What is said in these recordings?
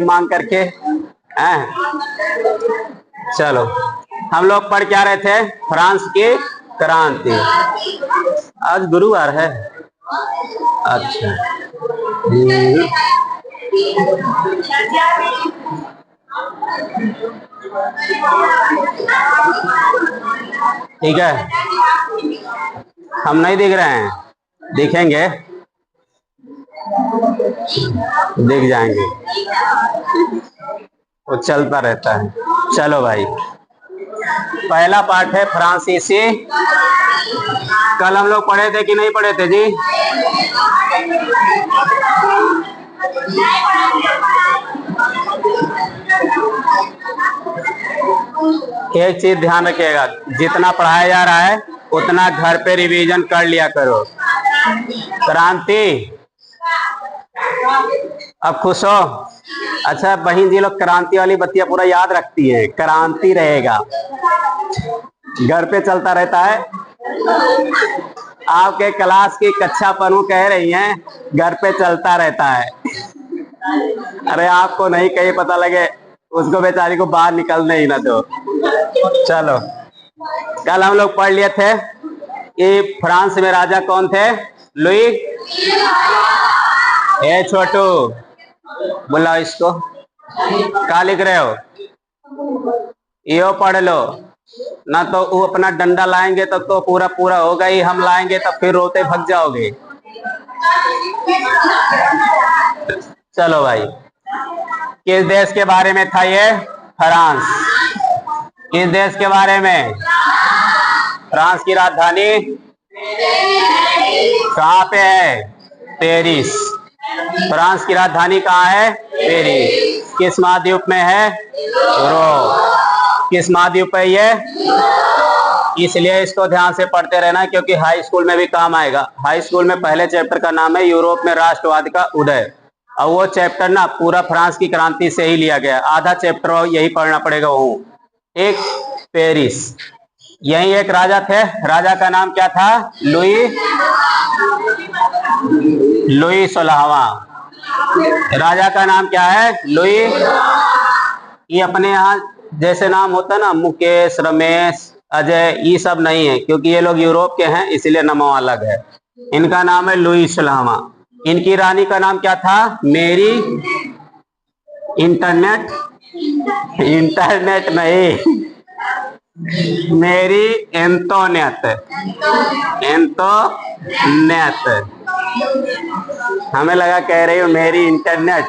मांग करके हैं। चलो, हम लोग पढ़ क्या रहे थे? फ्रांस की क्रांति। आज गुरुवार है। अच्छा। ठीक है, हम नहीं दिख रहे हैं, दिखेंगे, दिख जाएंगे, वो चलता रहता है। चलो भाई, पहला पार्ट है फ्रांसीसी। कल हम लोग पढ़े थे कि नहीं पढ़े थे जी? एक चीज ध्यान रखिएगा, जितना पढ़ाया जा रहा है उतना घर पे रिवीजन कर लिया करो। क्रांति, अब खुश हो? अच्छा बहन जी लोग क्रांति वाली बत्तियां पूरा याद रखती है। क्रांति रहेगा, घर पे चलता रहता है। आपके क्लास की कक्षा पनू कह रही हैं घर पे चलता रहता है। अरे आपको नहीं कहीं पता लगे, उसको बेचारी को बाहर निकलने ही ना दो। चलो, कल हम लोग पढ़ लिए थे कि फ्रांस में राजा कौन थे? लुई। ए छोटू, बुलाओ इसको। क्या लिख रहे हो? यो पढ़ लो ना, तो वो अपना डंडा लाएंगे तब तो पूरा पूरा होगा ही, हम लाएंगे तब फिर रोते भग जाओगे। चलो भाई, किस देश के बारे में था ये? फ्रांस। किस देश के बारे में? फ्रांस की राजधानी कहाँ पे है? पेरिस। फ्रांस की राजधानी कहाँ है? पेरिस। किस महाद्वीप में है? यूरोप। किस महाद्वीप है ये? इसलिए इसको ध्यान से पढ़ते रहना, क्योंकि हाई स्कूल में भी काम आएगा। हाई स्कूल में पहले चैप्टर का नाम है यूरोप में राष्ट्रवाद का उदय, और वो चैप्टर ना पूरा फ्रांस की क्रांति से ही लिया गया। आधा चैप्टर यही पढ़ना पड़ेगा। वो एक पेरिस, यही एक राजा थे। राजा का नाम क्या था? लुई 16वां। राजा का नाम क्या है? लुई। ये अपने यहाँ जैसे नाम होता है ना, मुकेश, रमेश, अजय, ये सब नहीं है, क्योंकि ये लोग यूरोप के हैं इसलिए नाम अलग है। इनका नाम है लुई 16वां। इनकी रानी का नाम क्या था? मेरी इंटरनेट नहीं, मेरी एंटोनेट। हमें लगा कह रही हूँ मेरी इंटरनेट।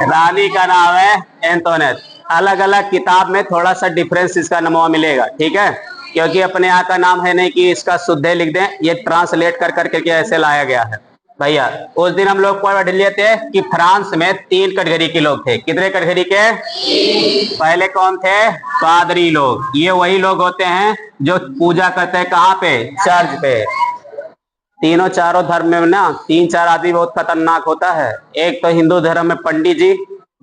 रानी का नाम है एंटोनेट। अलग अलग किताब में थोड़ा सा डिफरेंस इसका नाम मिलेगा, ठीक है, क्योंकि अपने यहाँ का नाम है नहीं कि इसका शुद्ध लिख दें, ये ट्रांसलेट कर करके ऐसे लाया गया है। भैया उस दिन हम लोग पढ़ लिए थे कि फ्रांस में 3 कैटेगरी के लोग थे। कितने कैटेगरी के? पहले कौन थे? पादरी लोग। ये वही लोग होते हैं जो पूजा करते हैं कहाँ पे? चर्च पे। तीनों चारों धर्म में ना 3-4 आदमी बहुत खतरनाक होता है। एक तो हिंदू धर्म में पंडित जी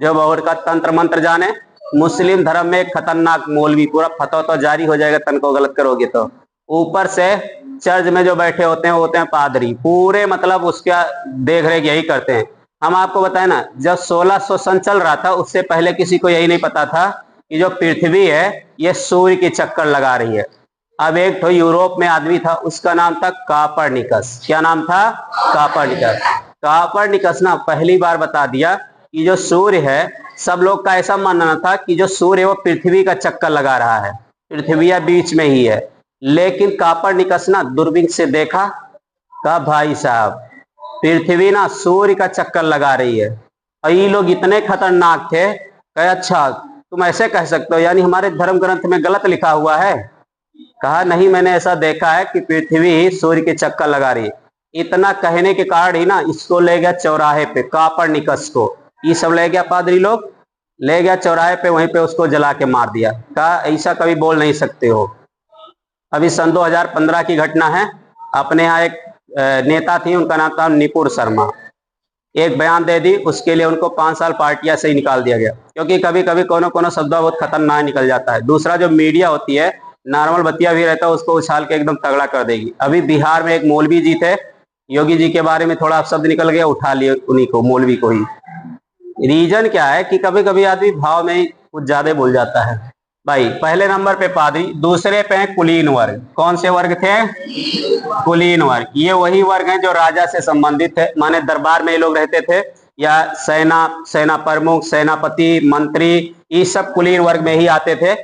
जो बहुत का तंत्र मंत्र जाने। मुस्लिम धर्म में एक खतरनाक मौलवी, पूरा फतवा तो जारी हो जाएगा तन को गलत करोगे तो। ऊपर से चर्च में जो बैठे होते हैं वो होते हैं पादरी, पूरे मतलब उसका देख रेख यही करते हैं। हम आपको बताए ना, जब 1600 सन चल रहा था उससे पहले किसी को यही नहीं पता था कि जो पृथ्वी है ये सूर्य के चक्कर लगा रही है। अब एक तो यूरोप में आदमी था, उसका नाम था कापरनिकस। क्या नाम था? कापरनिकस। कापरनिकस ना पहली बार बता दिया कि जो सूर्य है, सब लोग का ऐसा मानना था कि जो सूर्य है वो पृथ्वी का चक्कर लगा रहा है, पृथ्वी बीच में ही है। लेकिन कापरनिकस ना दूरबीन से देखा, कहा भाई साहब पृथ्वी ना सूर्य का चक्कर लगा रही है। और ये लोग इतने खतरनाक थे, कहे अच्छा तुम ऐसे कह सकते हो, यानी हमारे धर्म ग्रंथ में गलत लिखा हुआ है? कहा नहीं, मैंने ऐसा देखा है कि पृथ्वी सूर्य के चक्कर लगा रही है। इतना कहने के कारण ही ना इसको ले गया चौराहे पे, कापरनिकस को। ये सब ले गया, पादरी लोग ले गया चौराहे पे, वहीं पे उसको जला के मार दिया। कहा ऐसा कभी बोल नहीं सकते हो। अभी सन 2015 की घटना है। अपने यहाँ एक नेता थी, उनका नाम था निपुण शर्मा। एक बयान दे दी, उसके लिए उनको 5 साल पार्टियां से ही निकाल दिया गया, क्योंकि कभी कभी कोनो शब्द बहुत खतरनाक निकल जाता है। दूसरा जो मीडिया होती है, नॉर्मल बतिया भी रहता है उसको उछाल के एकदम तगड़ा कर देगी। अभी बिहार में एक मौलवी जी थे, योगी जी के बारे में थोड़ा शब्द निकल गया, उठा लिए उन्हीं को, मौलवी को ही। रीजन क्या है कि कभी कभी आदमी भाव में कुछ ज्यादा बोल जाता है। भाई पहले नंबर पे पादरी, दूसरे पे कुलीन वर्ग। कौन से वर्ग थे? कुलीन वर्ग। ये वही वर्ग हैं जो राजा से संबंधित है, माने दरबार में ये लोग रहते थे, या सेना प्रमुख, सेनापति, मंत्री, ये सब कुलीन वर्ग में ही आते थे।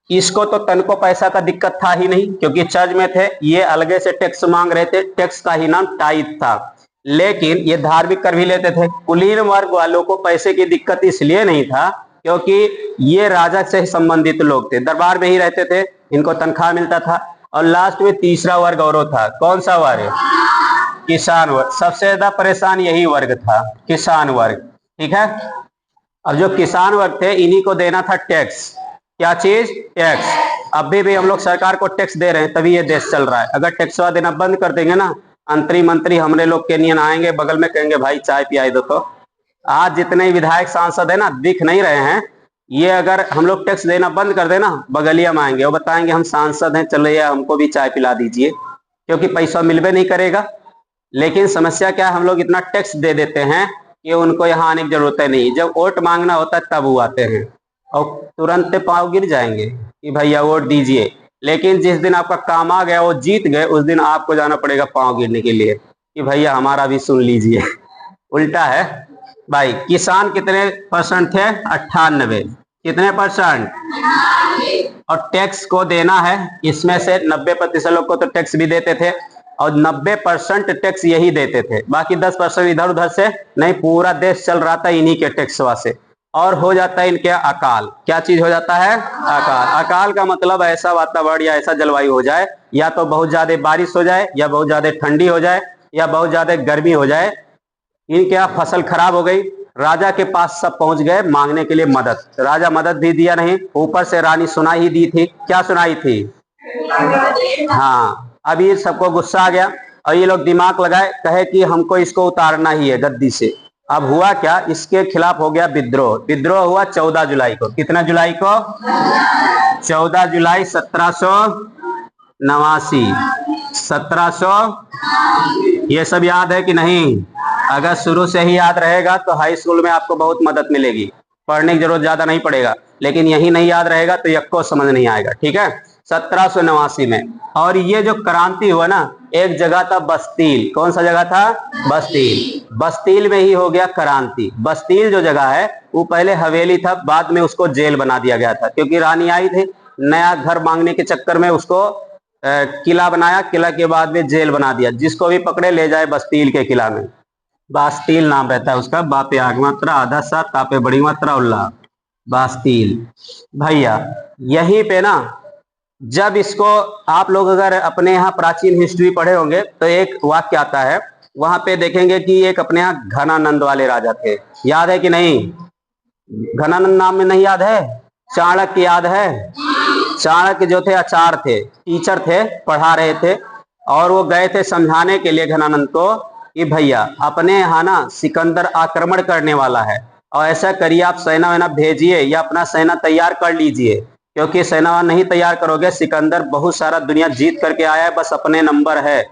इसको तो तन को पैसा का दिक्कत था ही नहीं, क्योंकि चर्च में थे, ये अलगे से टैक्स मांग रहे थे। टैक्स का ही नाम टाइथ था, लेकिन ये धार्मिक कर भी लेते थे। कुलीन वर्ग वालों को पैसे की दिक्कत इसलिए नहीं था क्योंकि ये राजा से संबंधित लोग थे, दरबार में ही रहते थे, इनको तनख्वाह मिलता था। और लास्ट में तीसरा वर्ग और था। कौन सा वर्ग? किसान वर्ग। सबसे ज्यादा परेशान यही वर्ग था, किसान वर्ग। ठीक है। अब जो किसान वर्ग थे, इन्हीं को देना था टैक्स। क्या चीज? टैक्स। अभी भी हम लोग सरकार को टैक्स दे रहे हैं, तभी ये देश चल रहा है। अगर टैक्स देना बंद कर देंगे ना, मंत्री हमरे लोग के नियन आएंगे बगल में, कहेंगे भाई चाय पियाई दो। तो आज जितने विधायक सांसद है ना, दिख नहीं रहे हैं, ये अगर हम लोग टैक्स देना बंद कर देना, बगलिया में आएंगे और बताएंगे हम सांसद हैं, चलिए हमको भी चाय पिला दीजिए, क्योंकि पैसा मिलबे नहीं करेगा। लेकिन समस्या क्या है, हम लोग इतना टैक्स दे देते हैं कि उनको यहाँ आने की जरूरत नहीं। जब वोट मांगना होता है तब वो आते हैं और तुरंत पाँव गिर जाएंगे कि भैया वोट दीजिए। लेकिन जिस दिन आपका काम आ गया, वो जीत गए, उस दिन आपको जाना पड़ेगा पाँव गिरने के लिए कि भैया हमारा भी सुन लीजिए। उल्टा है भाई। किसान कितने परसेंट थे? 98। कितने परसेंट? और टैक्स को देना है, इसमें से 90% लोग को तो टैक्स भी देते थे, और 90% टैक्स यही देते थे। बाकी 10% इधर उधर से नहीं, पूरा देश चल रहा था इन्हीं के टैक्स से। और हो जाता है इनके अकाल। क्या चीज हो जाता है? अकाल। अकाल का मतलब ऐसा वातावरण या ऐसा जलवायु हो जाए, या तो बहुत ज्यादा बारिश हो जाए, या बहुत ज्यादा ठंडी हो जाए, या बहुत ज्यादा गर्मी हो जाए। इनके फसल खराब हो गई, राजा के पास सब पहुंच गए मांगने के लिए मदद। राजा मदद भी दिया नहीं, ऊपर से रानी सुनाई ही दी थी। क्या सुनाई थी? हाँ। अभी सबको गुस्सा आ गया और ये लोग दिमाग लगाए, कहे कि हमको इसको उतारना ही है गद्दी से। अब हुआ क्या, इसके खिलाफ हो गया विद्रोह। विद्रोह हुआ 14 जुलाई को। कितना जुलाई को? 14 जुलाई 1789। 1700। ये सब याद है कि नहीं? अगर शुरू से ही याद रहेगा तो हाई स्कूल में आपको बहुत मदद मिलेगी, पढ़ने की जरूरत ज्यादा नहीं पड़ेगा। लेकिन यही नहीं याद रहेगा तो यक्को समझ नहीं आएगा। ठीक है। 1789 में। और ये जो क्रांति हुआ ना, एक जगह था बस्तील। कौन सा जगह था? बस्तील। बस्तील में ही हो गया क्रांति। बस्तील जो जगह है वो पहले हवेली था, बाद में उसको जेल बना दिया गया था, क्योंकि रानी आई थी, नया घर मांगने के चक्कर में उसको किला बनाया, किला के बाद में जेल बना दिया। जिसको भी पकड़े ले जाए बस्तील के किला में। बास्तील नाम रहता है उसका। बापे आग मात्रा आधा सा, तापे बड़ी मात्रा उल्ला, बास्तील। भैया यहीं पे ना, जब इसको आप लोग अगर अपने यहाँ प्राचीन हिस्ट्री पढ़े होंगे तो एक वाक्य आता है, वहां पे देखेंगे कि एक अपने यहाँ घनानंद वाले राजा थे। याद है कि नहीं? घनानंद नाम में नहीं याद है? चाणक्य याद है? चाणक्य जो थे आचार्य थे, टीचर थे, पढ़ा रहे थे, और वो गए थे समझाने के लिए घनानंद को कि भैया अपने यहाँ ना सिकंदर आक्रमण करने वाला है, और ऐसा करिए आप सेना वेना भेजिए या अपना सेना तैयार कर लीजिए, क्योंकि सेना नहीं तैयार करोगे सिकंदर बहुत सारा दुनिया जीत करके आया है, बस अपने नंबर है।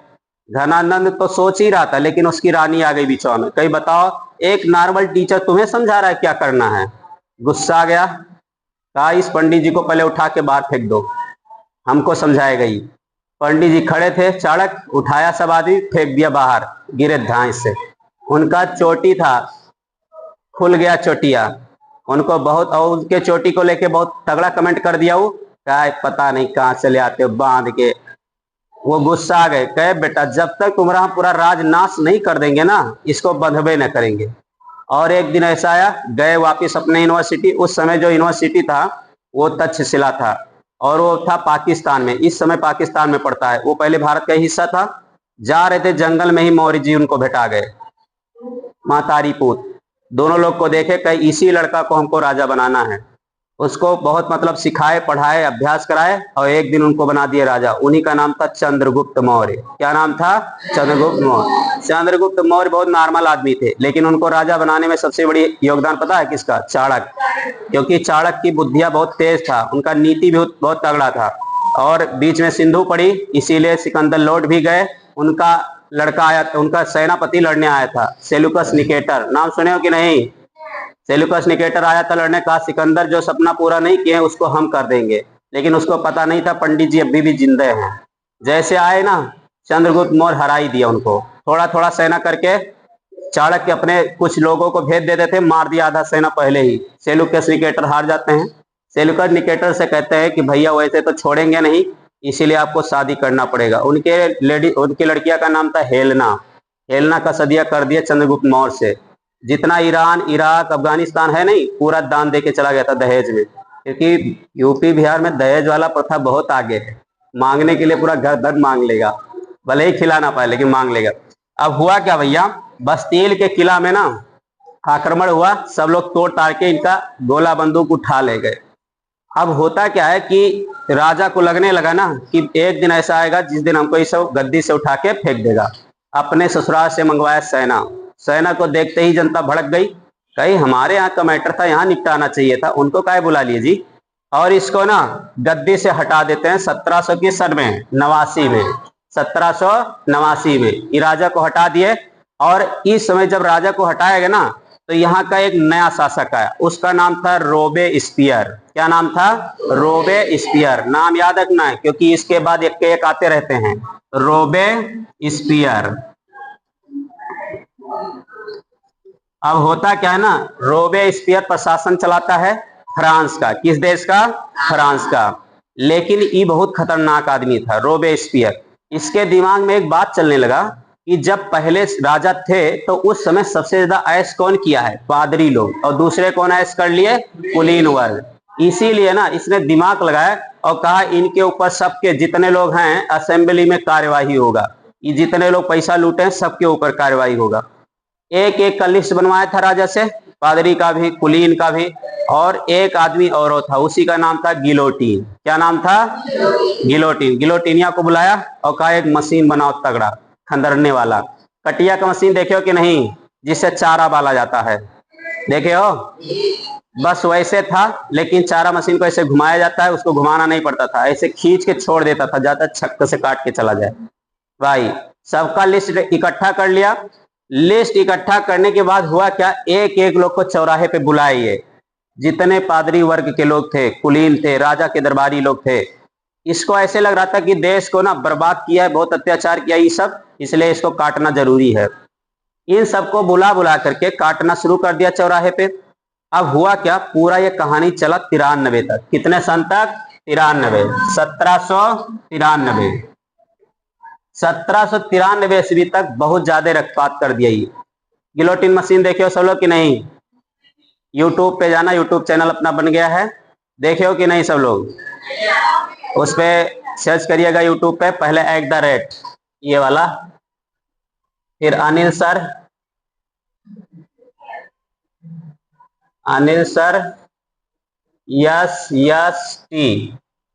घनानंद तो सोच ही रहा था, लेकिन उसकी रानी आ गई बीचों में। कहीं बताओ, एक नॉर्मल टीचर तुम्हें समझा रहा है क्या करना है। गुस्सा आ गया, कहा इस पंडित जी को पहले उठा के बाहर फेंक दो, हमको समझाएगा ही। पंडित जी खड़े थे, चाणक्य उठाया, सब आदमी फेंक दिया बाहर, गिरे धांस से। उनका चोटी था, खुल गया चोटिया। उनको बहुत, और उनके चोटी को लेके बहुत तगड़ा कमेंट कर दिया। वो कहा पता नहीं कहां चले आते हो बांध के। वो गुस्सा आ गए, कहे बेटा जब तक तुम्हारा पूरा राज नाश नहीं कर देंगे ना, इसको बंधबे न करेंगे। और एक दिन ऐसा आया, गए वापिस अपने यूनिवर्सिटी। उस समय जो यूनिवर्सिटी था वो तक्षशिला था, और वो था पाकिस्तान में। इस समय पाकिस्तान में पड़ता है, वो पहले भारत का हिस्सा था। जा रहे थे जंगल में ही मौर्य जी उनको भेटा गए, मातारी पूत। दोनों लोग को देखे, कहीं इसी लड़का को हमको राजा बनाना है। उसको बहुत मतलब सिखाए, पढ़ाए, अभ्यास कराए, और एक दिन उनको बना दिए राजा। उन्हीं का नाम था चंद्रगुप्त मौर्य। क्या नाम था? चंद्रगुप्त मौर्य। चंद्रगुप्त मौर्य बहुत नॉर्मल आदमी थे, लेकिन उनको राजा बनाने में सबसे बड़ी योगदान पता है किसका? चाणक्य। क्योंकि चाणक्य की बुद्धियां बहुत तेज था, उनका नीति भी बहुत तगड़ा था। और बीच में सिंधु पड़ी, इसीलिए सिकंदर लौट भी गए। उनका लड़का आया था, उनका सेनापति लड़ने आया था, सेल्यूकस निकेटर, नाम सुने हो कि नहीं? सेल्यूकस निकेटर आया था लड़ने, कहा सिकंदर जो सपना पूरा नहीं किए उसको हम कर देंगे। लेकिन उसको पता नहीं था पंडित जी अभी भी जिंदे हैं। जैसे आए ना, चंद्रगुप्त मौर्य हरा ही दिया उनको। थोड़ा थोड़ा सेना करके चाणक्य अपने कुछ लोगों को भेज देते थे, मार दिया आधा सेना पहले ही। सेल्यूकस निकेटर हार जाते हैं। सेल्यूकस निकेटर से कहते हैं कि भैया वैसे तो छोड़ेंगे नहीं, इसीलिए आपको शादी करना पड़ेगा। उनकी लड़कियां का नाम था हेलना। हेलना का सदिया कर दिया चंद्रगुप्त मौर्य से। जितना ईरान, इराक, अफगानिस्तान है नहीं, पूरा दान दे के चला गया था दहेज में, क्योंकि यूपी बिहार में दहेज वाला प्रथा बहुत आगे है। मांगने के लिए पूरा घर धर मांग लेगा, भले ही खिला ना पाए लेकिन मांग लेगा। अब हुआ क्या भैया, बस्तील के किला में ना आक्रमण हुआ, सब लोग तोड़ ताड़ के इनका गोला बंदूक उठा ले गए। अब होता क्या है कि राजा को लगने लगा ना कि एक दिन ऐसा आएगा जिस दिन हमको इस गद्दी से उठा के फेंक देगा। अपने ससुराल से मंगवाया सेना। सेना को देखते ही जनता भड़क गई, कहीं हमारे यहाँ का मैटर था, यहाँ निपटाना चाहिए था, उनको काहे बुला लिए जी। और इसको ना गद्दी से हटा देते हैं 1700 की सन में, 89 में, 1789 में ये राजा को हटा दिए। और इस समय जब राजा को हटाया गया ना, तो यहाँ का एक नया शासक आया, उसका नाम था रोबेस्पियर। क्या नाम था? रोबेस्पियर। नाम याद रखना है क्योंकि इसके बाद एक एक आते रहते हैं। रोबेस्पियर। अब होता क्या है ना, रोबेस्पियर प्रशासन चलाता है फ्रांस का। किस देश का? फ्रांस का। लेकिन ये बहुत खतरनाक आदमी था रोबेस्पियर। इसके दिमाग में एक बात चलने लगा कि जब पहले राजा थे तो उस समय सबसे ज्यादा ऐश कौन किया है? पादरी लोग। और दूसरे कौन ऐश कर लिए? कुलीन वर्ग। इसीलिए ना इसने दिमाग लगाया और कहा इनके ऊपर सबके जितने लोग हैं असेंबली में कार्यवाही होगा, ये जितने लोग पैसा लूटे हैं सबके ऊपर कार्यवाही होगा। एक एक का लिस्ट बनवाया था राजा से, पादरी का भी, कुलीन का भी, और एक आदमी और था, उसी का नाम था गिलोटीन। क्या नाम था? गिलोटीन। गिलोटीनिया को बुलाया और कहा एक मशीन बनाओ तगड़ा, खंदरने वाला। कटिया का मशीन देखे हो कि नहीं, जिससे चारा बाला जाता है, देखे हो? बस वैसे था, लेकिन चारा मशीन को ऐसे घुमाया जाता है, उसको घुमाना नहीं पड़ता था, ऐसे खींच के छोड़ देता था, जाता छक्के से काट के चला जाए। भाई सबका लिस्ट इकट्ठा कर लिया। लिस्ट इकट्ठा करने के बाद हुआ क्या, एक एक लोग को चौराहे पे बुलाए। जितने पादरी वर्ग के लोग थे, कुलीन थे, राजा के दरबारी लोग थे, इसको ऐसे लग रहा था कि देश को ना बर्बाद किया है, बहुत अत्याचार किया ये सब, इसलिए इसको काटना जरूरी है। इन सबको बुला बुला करके काटना शुरू कर दिया चौराहे पे। अब हुआ क्या, पूरा ये कहानी चला 93 तक। कितने सन तक? 93, 1793। 1793 ईस्वी तक बहुत ज्यादा रक्तपात कर दिया ये। गिलोटिन मशीन देखे हो सब लोग कि नहीं? यूट्यूब पे जाना, यूट्यूब चैनल अपना बन गया है, देखे हो कि नहीं सब लोग? उस पे सर्च करिएगा यूट्यूब पे, पहले @ ये वाला, फिर अनिल सर YST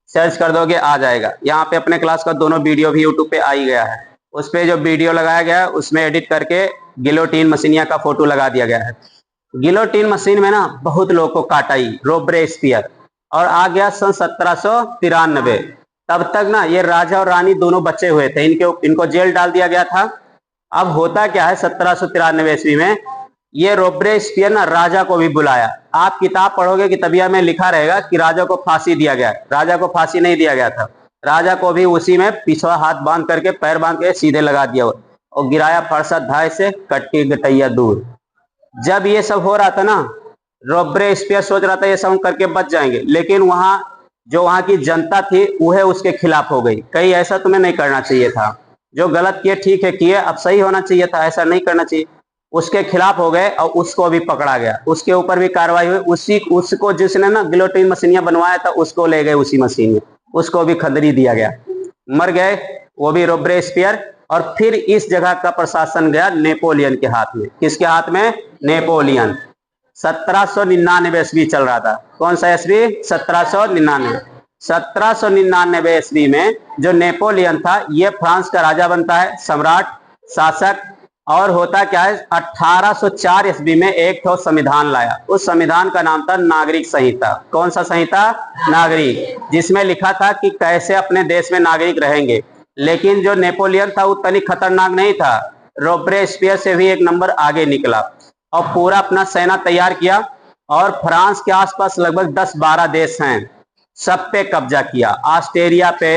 सर्च कर दोगे आ जाएगा। यहाँ पे अपने क्लास का दोनों वीडियो भी यूट्यूब पे आ ही गया है। उस पे जो वीडियो लगाया गया है उसमें एडिट करके गिलोटीन मशीनिया का फोटो लगा दिया गया है। गिलोटीन मशीन में ना बहुत लोगों को काटा ही रोबेस्पियर, और आ गया सन 1793। तब तक ना ये राजा और रानी दोनों बचे हुए थे, इनको जेल डाल दिया गया था। अब होता क्या है, 1793 ईस्वी में ये रोबेस्पियर ना राजा को भी बुलाया। आप किताब पढ़ोगे कि तबिया में लिखा रहेगा कि राजा को फांसी दिया गया। राजा को फांसी नहीं दिया गया था, राजा को भी उसी में पिछवा हाथ बांध करके, पैर बांध के सीधे लगा दिया और गिराया फरसा धाय से, कट्टी गटैया दूर। जब ये सब हो रहा था ना, रोबेस्पियर सोच रहा था ये सब करके बच जाएंगे, लेकिन वहां की जनता थी वह उसके खिलाफ हो गई। कहीं ऐसा तुम्हें नहीं करना चाहिए था, जो गलत किए ठीक है किए, अब सही होना चाहिए था, ऐसा नहीं करना चाहिए। उसके खिलाफ हो गए और उसको भी पकड़ा गया, उसके ऊपर भी कार्रवाई हुई। उसको जिसने ना गिलोटिन मशीनिया बनवाया था उसको ले गए उसी मशीन में, उसको भी खंदरी दिया गया, मर गए वो भी रोबेस्पियर। और फिर इस जगह का प्रशासन गया नेपोलियन के हाथ में। किसके हाथ में? नेपोलियन। 1799 ईस्वी चल रहा था। कौन सा ईस्वी? 1799। 1799 ईस्वी में जो नेपोलियन था ये फ्रांस का राजा बनता है, सम्राट, शासक। और होता क्या है, 1804 ईस्वी में एक ठो संविधान लाया। उस संविधान का नाम था नागरिक संहिता। कौन सा संहिता? नागरिक। जिसमें लिखा था कि कैसे अपने देश में नागरिक रहेंगे। लेकिन जो नेपोलियन था उतनी खतरनाक नहीं था, रोब्रेस्पियर से भी एक नंबर आगे निकला और पूरा अपना सेना तैयार किया और फ्रांस के आसपास लगभग 10-12 देश हैं, सब पे कब्जा किया। ऑस्ट्रेलिया पे,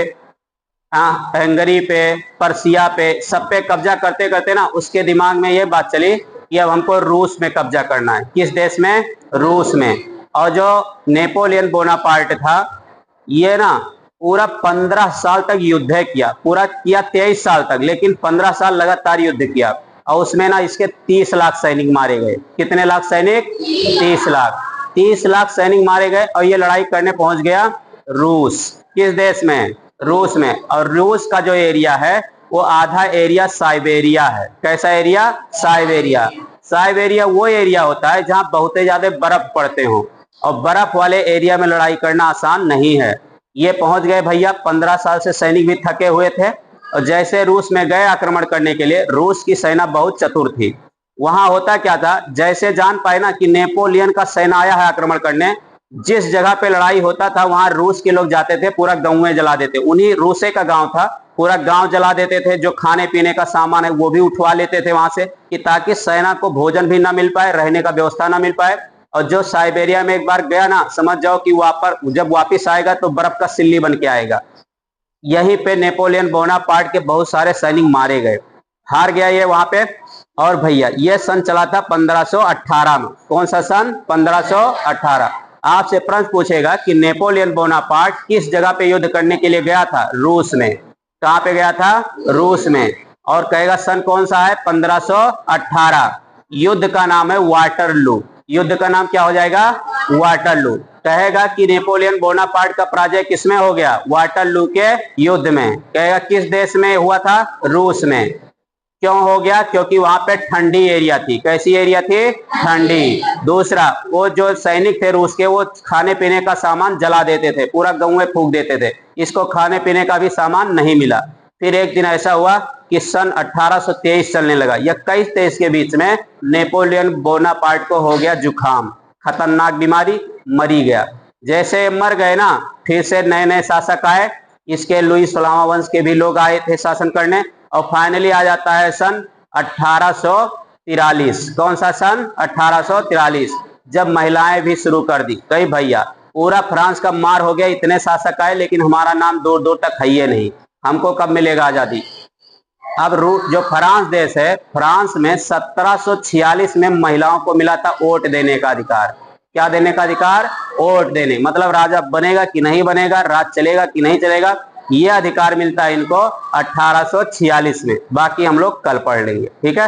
हंगरी पे, पर्सिया पे, सब पे कब्जा करते करते ना उसके दिमाग में ये बात चली कि अब हमको रूस में कब्जा करना है। किस देश में? रूस में। और जो नेपोलियन बोनापार्ट था ये ना पूरा 15 साल तक युद्ध किया, पूरा किया 23 साल तक, लेकिन 15 साल लगातार युद्ध किया और उसमें ना इसके 30 लाख सैनिक मारे गए। कितने लाख सैनिक? 30 लाख। 30 लाख सैनिक मारे गए और ये लड़ाई करने पहुंच गया रूस। किस देश में? रूस में। और रूस का जो एरिया है वो आधा एरिया साइबेरिया है। कैसा एरिया? साइबेरिया। साइबेरिया वो एरिया होता है जहां बहुत ज्यादा बर्फ पड़ते हो और बर्फ वाले एरिया में लड़ाई करना आसान नहीं है। ये पहुंच गए भैया, 15 साल से सैनिक भी थके हुए थे और जैसे रूस में गए आक्रमण करने के लिए, रूस की सेना बहुत चतुर थी। वहां होता क्या था, जैसे जान पाए ना कि नेपोलियन का सेना आया है आक्रमण करने, जिस जगह पे लड़ाई होता था वहां रूस के लोग जाते थे, पूरा गांव जला देते। उन्हीं रूसे का गांव था, पूरा गांव जला देते थे। जो खाने पीने का सामान है वो भी उठवा लेते थे वहां से, कि ताकि सेना को भोजन भी ना मिल पाए, रहने का व्यवस्था ना मिल पाए। और जो साइबेरिया में एक बार गया ना, समझ जाओ कि जब वापिस आएगा तो बर्फ का सिल्ली बन के आएगा। यहीं पे नेपोलियन बोनापार्ट के बहुत सारे सैनिक मारे गए, हार गया ये वहां पे। और भैया ये सन चला था 1518 में। कौन सा सन? 1518। आपसे प्रश्न पूछेगा कि नेपोलियन बोनापार्ट किस जगह पे युद्ध करने के लिए गया था? रूस में। कहां पे गया था? रूस में। और कहेगा सन कौन सा है? 1518। युद्ध का नाम है वाटरलू। युद्ध का नाम क्या हो जाएगा? वाटरलू। कहेगा कि नेपोलियन बोनापार्ट का पराजय किसमें हो गया? वाटरलू के युद्ध में। कहेगा किस देश में हुआ था? रूस में। क्यों हो गया? क्योंकि वहां पे ठंडी एरिया थी। कैसी एरिया थी? ठंडी। दूसरा, वो जो सैनिक थे रूस के, वो खाने पीने का सामान जला देते थे, पूरा गांव में फूंक देते थे। इसको खाने पीने का भी सामान नहीं मिला। फिर एक दिन ऐसा हुआ कि सन 1823 चलने लगा। 21-23 के बीच में नेपोलियन बोनापार्ट को हो गया जुकाम, खतरनाक बीमारी, मरी गया। जैसे मर गए ना, फिर से नए नए शासक आए। इसके लुईस फ्लामा वंश के भी लोग आए थे शासन करने। और फाइनली आ जाता है सन 1843। कौन सा सन? 1843। जब महिलाएं भी शुरू कर दी। कई भैया पूरा फ्रांस का मार हो गया, इतने शासक आए लेकिन हमारा नाम दूर दूर तक है ही नहीं, हमको कब मिलेगा आजादी? अब जो फ्रांस देश है, फ्रांस में 1746 में महिलाओं को मिला था वोट देने का अधिकार। क्या देने का अधिकार? वोट देने। मतलब राजा बनेगा कि नहीं बनेगा, राज चलेगा कि नहीं चलेगा, यह अधिकार मिलता है इनको 1846 में। बाकी हम लोग कल पढ़ लेंगे, ठीक है।